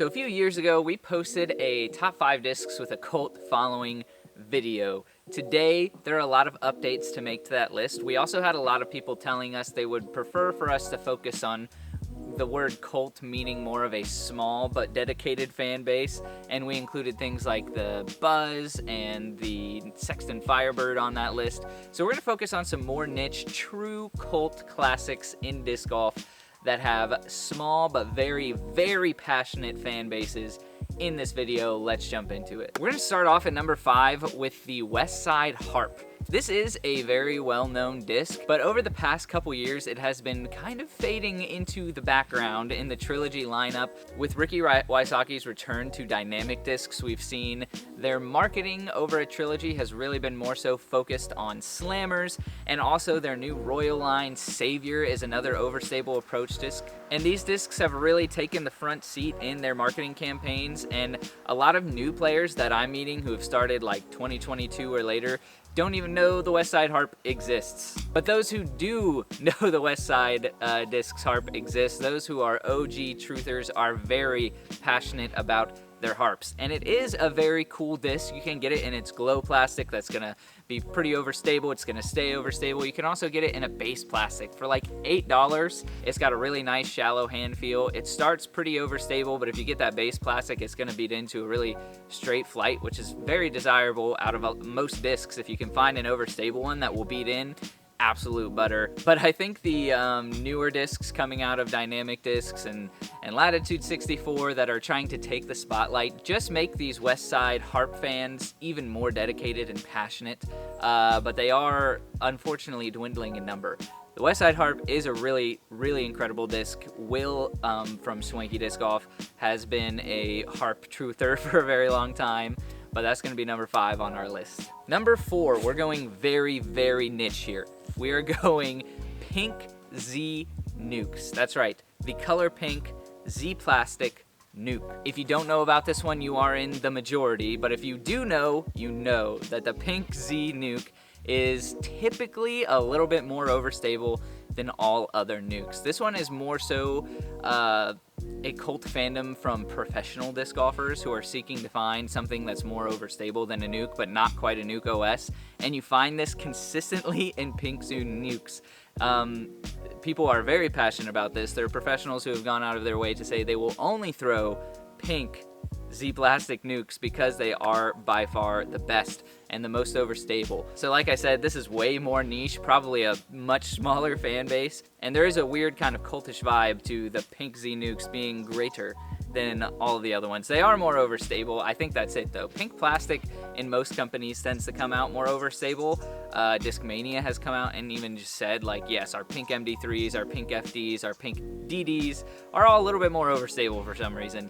So a few years ago, we posted a top 5 discs with a cult following video. Today, there are a lot of updates to make to that list. We also had a lot of people telling us they would prefer for us to focus on the word cult meaning more of a small but dedicated fan base, and we included things like the Buzz and the Sexton Firebird on that list. So we're going to focus on some more niche, true cult classics in disc golf that have small but very, very passionate fan bases. In this video, let's jump into it. We're going to start off at number 5 with the Westside Harp. This is a very well-known disc, but over the past couple years, it has been kind of fading into the background in the Trilogy lineup. With Ricky Wysocki's return to dynamic discs, we've seen their marketing over at Trilogy has really been more so focused on slammers, and also their new Royal line Savior is another overstable approach disc. And these discs have really taken the front seat in their marketing campaigns, and a lot of new players that I'm meeting who have started like 2022 or later don't even know the Westside Harp exists. But those who do know the Westside discs Harp exists, those who are OG truthers, are very passionate about their harps. And it is a very cool disc. You can get it in its glow plastic that's gonna be pretty overstable. It's gonna stay overstable. You can also get it in a base plastic for like $8. It's got a really nice shallow hand feel. It starts pretty overstable, but if you get that base plastic, it's gonna beat into a really straight flight, which is very desirable out of most discs. If you can find an overstable one that will beat in, absolute butter. But I think the newer discs coming out of dynamic discs and Latitude 64 that are trying to take the spotlight just make these Westside Harp fans even more dedicated and passionate, but they are unfortunately dwindling in number. The Westside Harp is a really, really incredible disc. Will from Swanky Disc Golf has been a harp truther for a very long time, but that's going to be number 5 on our list. Number 4, we're going very, very niche here. We are going Pink Z Nukes. That's right, the color pink Z plastic Nuke. If you don't know about this one, you are in the majority, but if you do know, you know that the Pink Z Nuke is typically a little bit more overstable than all other nukes. This one is more so a cult fandom from professional disc golfers who are seeking to find something that's more overstable than a nuke, but not quite a nuke OS. And you find this consistently in Pink Z Nukes. People are very passionate about this. There are professionals who have gone out of their way to say they will only throw pink Z plastic nukes because they are by far the best and the most overstable. So like I said, this is way more niche, probably a much smaller fan base, and there is a weird kind of cultish vibe to the Pink Z Nukes being greater than all of the other ones. They are more overstable. I think that's it though. Pink plastic in most companies tends to come out more overstable. Discmania has come out and even just said like, yes, our pink MD3s, our pink FDs, our pink DDs are all a little bit more overstable for some reason.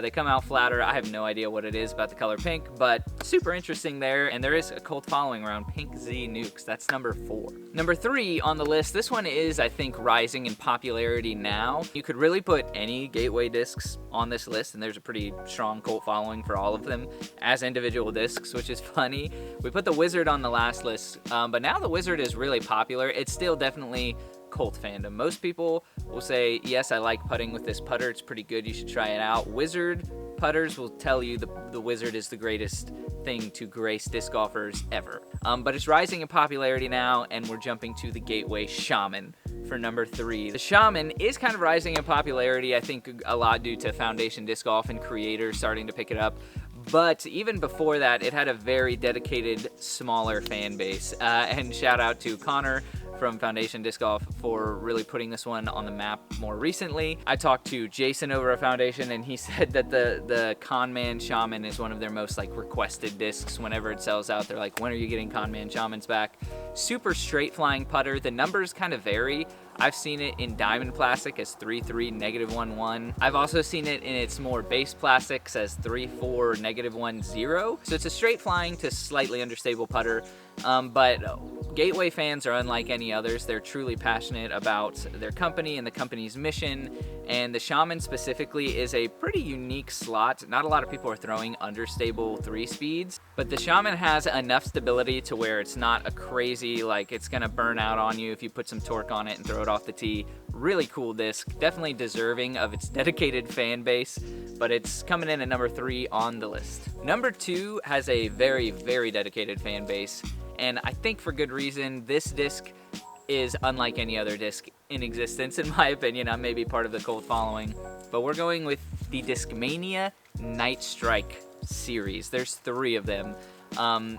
They come out flatter. I have no idea what it is about the color pink, but super interesting there. And there is a cult following around Pink Z Nukes. That's number 4. Number 3 on the list. This one is, I think, rising in popularity now. You could really put any gateway discs on this list, and there's a pretty strong cult following for all of them as individual discs, which is funny. We put the Wizard on the last list, but now the Wizard is really popular. It's still definitely cult fandom. Most people will say, yes, I like putting with this putter. It's pretty good. You should try it out. Wizard putters will tell you the Wizard is the greatest thing to grace disc golfers ever. But it's rising in popularity now, and we're jumping to the gateway Shaman for number 3. The Shaman is kind of rising in popularity, I think a lot due to Foundation Disc Golf and creators starting to pick it up. But even before that, it had a very dedicated, smaller fan base. And shout out to Connor from Foundation Disc Golf for really putting this one on the map more recently. I talked to Jason over at Foundation, and he said that the Conman Shaman is one of their most like requested discs whenever it sells out. They're like, when are you getting Conman Shamans back? Super straight flying putter. The numbers kind of vary. I've seen it in diamond plastic as 3.3, -1.1. I've also seen it in its more base plastics as 3.4, -1.0. So it's a straight flying to slightly understable putter. But Gateway fans are unlike any others. They're truly passionate about their company and the company's mission, and the Shaman specifically is a pretty unique slot. Not a lot of people are throwing understable 3 speeds, but the Shaman has enough stability to where it's not a crazy, like it's gonna burn out on you if you put some torque on it and throw it off the tee. Really cool disc, definitely deserving of its dedicated fan base, but it's coming in at number 3 on the list. Number 2 has a very, very dedicated fan base, and I think for good reason. This disc is unlike any other disc in existence, in my opinion. I may be part of the cult following, but we're going with the Discmania Night Strike series. There's 3 of them.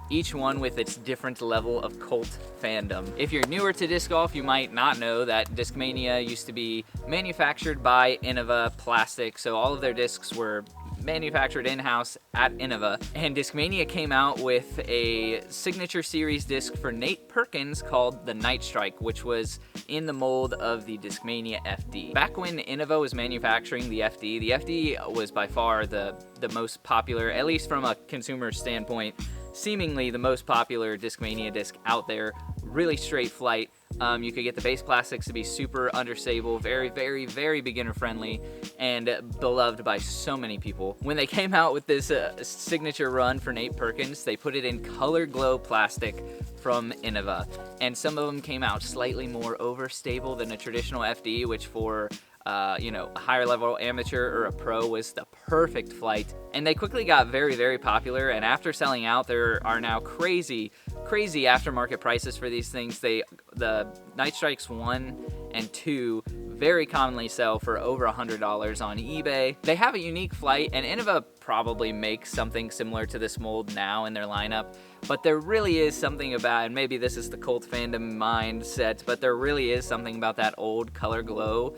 Each one with its different level of cult fandom. If you're newer to disc golf, you might not know that Discmania used to be manufactured by Innova Plastic, so all of their discs were manufactured in-house at Innova, and Discmania came out with a signature series disc for Nate Perkins called the Night Strike, which was in the mold of the Discmania FD. Back when Innova was manufacturing the FD was by far the most popular, at least from a consumer standpoint, seemingly the most popular Discmania disc out there. Really straight flight. You could get the base plastics to be super understable, very, very, very beginner friendly, and beloved by so many people. When they came out with this signature run for Nate Perkins, they put it in color glow plastic from Innova, and some of them came out slightly more overstable than a traditional FD, which for a higher level amateur or a pro was the perfect flight. And they quickly got very, very popular, and after selling out, there are now crazy aftermarket prices for these things. The Night Strikes 1 and 2 very commonly sell for over $100 on eBay. They have a unique flight, and Innova probably makes something similar to this mold now in their lineup, but there really is something about, and maybe this is the cult fandom mindset, but there really is something about that old color glow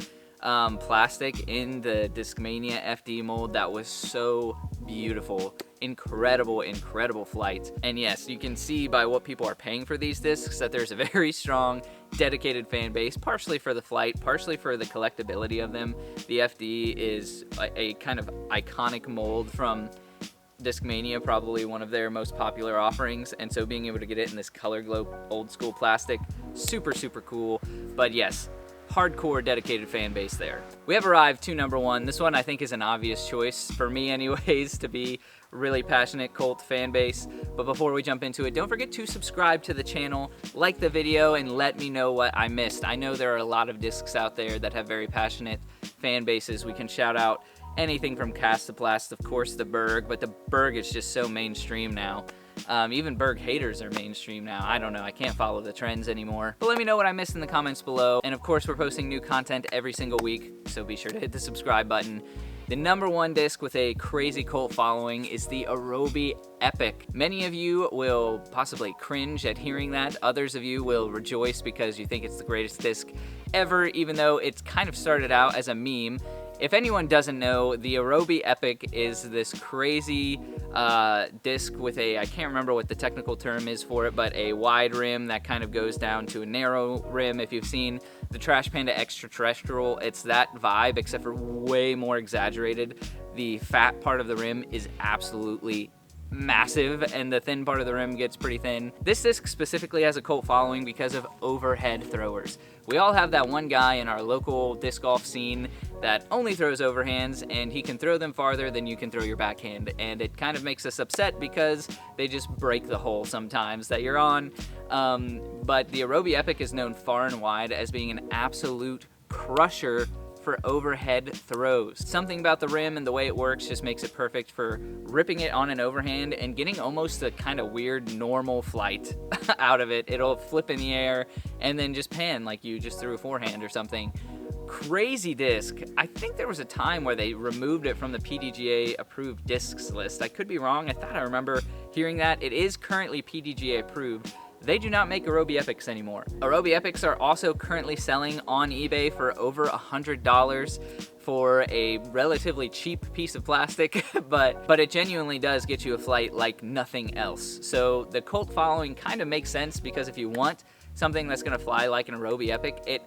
plastic in the Discmania FD mold that was so beautiful. Incredible flight. And yes, you can see by what people are paying for these discs that there's a very strong, dedicated fan base, partially for the flight, partially for the collectability of them. The FD is a kind of iconic mold from Discmania, probably one of their most popular offerings, and so being able to get it in this color glow old school plastic, super cool. But yes, hardcore dedicated fan base there. We have arrived to number 1. This one I think is an obvious choice for me anyways, to be really passionate cult fan base. But before we jump into it, don't forget to subscribe to the channel, like the video, and let me know what I missed. I know there are a lot of discs out there that have very passionate fan bases. We can shout out anything from Castoplast, of course the Berg, but the Berg is just so mainstream now. Even Berg haters are mainstream now. I don't know, I can't follow the trends anymore. But let me know what I missed in the comments below. And of course, we're posting new content every single week, so be sure to hit the subscribe button. The number 1 disc with a crazy cult following is the Aerobie Epic. Many of you will possibly cringe at hearing that. Others of you will rejoice because you think it's the greatest disc ever, even though it's kind of started out as a meme. If anyone doesn't know, the Aerobie Epic is this crazy disc with I can't remember what the technical term is for it, but a wide rim that kind of goes down to a narrow rim. If you've seen the Trash Panda Extraterrestrial, it's that vibe, except for way more exaggerated. The fat part of the rim is absolutely massive, and the thin part of the rim gets pretty thin. This disc specifically has a cult following because of overhead throwers. We all have that one guy in our local disc golf scene that only throws overhands, and he can throw them farther than you can throw your backhand, and it kind of makes us upset because they just break the hole sometimes that you're on. But the Aerobie Epic is known far and wide as being an absolute crusher for overhead throws. Something about the rim and the way it works just makes it perfect for ripping it on an overhand and getting almost a kind of weird normal flight out of it. It'll flip in the air and then just pan like you just threw a forehand or something. Crazy disc. I think there was a time where they removed it from the PDGA approved discs list. I could be wrong. I thought I remember hearing that. It is currently PDGA approved. They do not make Aerobie Epics anymore. Aerobie Epics are also currently selling on eBay for over $100 for a relatively cheap piece of plastic, but it genuinely does get you a flight like nothing else. So the cult following kind of makes sense, because if you want something that's gonna fly like an Aerobie Epic, it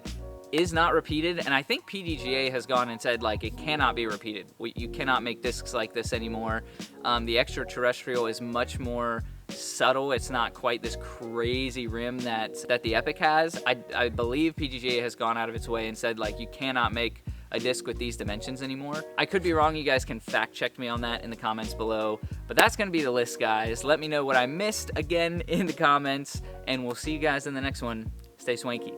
is not repeated, and I think PDGA has gone and said like it cannot be repeated. You cannot make discs like this anymore. The Extraterrestrial is much more subtle. It's not quite this crazy rim that the Epic has. I believe PGA has gone out of its way and said, like, you cannot make a disc with these dimensions anymore. I could be wrong. You guys can fact check me on that in the comments below. But that's going to be the list, guys. Let me know what I missed again in the comments, and we'll see you guys in the next one. Stay swanky.